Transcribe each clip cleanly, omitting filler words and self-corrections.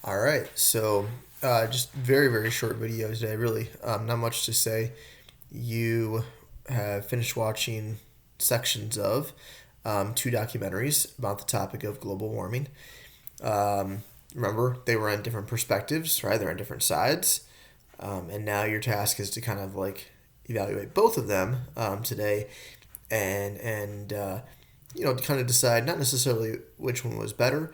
All right, so just very, very short video today, really. Not much to say. You have finished watching sections of two documentaries about the topic of global warming. Remember, they were on different perspectives, right? They're on different sides. And now your task is to kind of like evaluate both of them today and kind of decide not necessarily which one was better,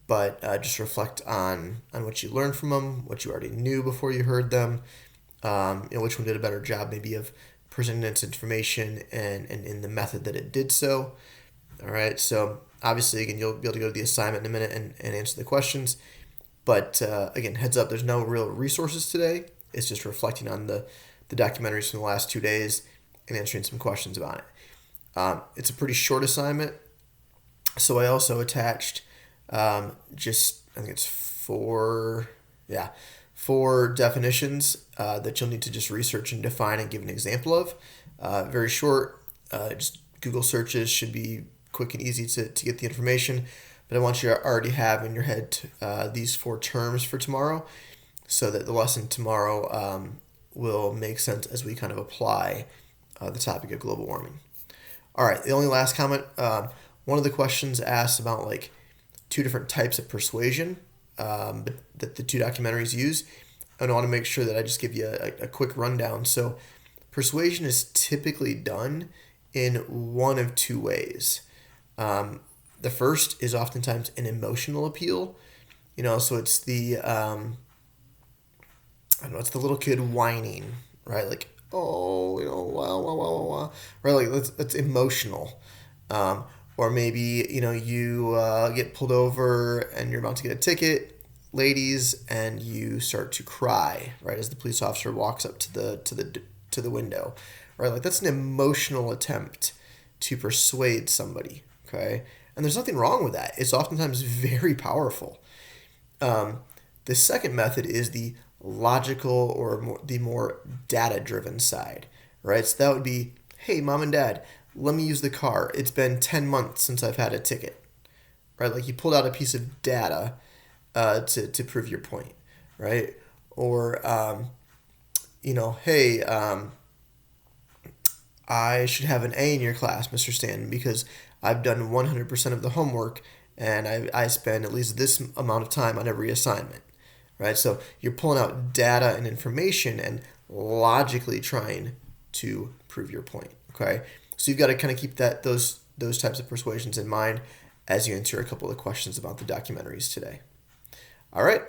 but just reflect on what you learned from them, what you already knew before you heard them, which one did a better job maybe of presenting its information and in the method that it did so. All right, so obviously, again, you'll be able to go to the assignment in a minute and answer the questions. But again, heads up, there's no real resources today. It's just reflecting on the documentaries from the last 2 days and answering some questions about it. It's a pretty short assignment, so I also attached I think it's four definitions that you'll need to just research and define and give an example of. Very short, just Google searches should be quick and easy to get the information. But I want you to already have in your head these four terms for tomorrow so that the lesson tomorrow will make sense as we kind of apply the topic of global warming. All right, the only last comment, one of the questions asks about like two different types of persuasion that the two documentaries use. And I want to make sure that I just give you a quick rundown. So persuasion is typically done in one of two ways. The first is oftentimes an emotional appeal. So it's it's the little kid whining, right? Like, oh, wow, wow, wow, wow, wow. Right? Like, that's emotional. Or maybe, you get pulled over and you're about to get a ticket, ladies, and you start to cry, right, as the police officer walks up to the window, right? Like, that's an emotional attempt to persuade somebody, okay? And there's nothing wrong with that. It's oftentimes very powerful. The second method is the logical or the more data-driven side, right? So that would be, hey, mom and dad, let me use the car. It's been 10 months since I've had a ticket, right? Like you pulled out a piece of data to prove your point, right? Or, hey, I should have an A in your class, Mr. Stanton, because I've done 100% of the homework and I spend at least this amount of time on every assignment, right? So you're pulling out data and information and logically trying to prove your point, okay? So you've got to kind of keep those types of persuasions in mind as you answer a couple of questions about the documentaries today. All right.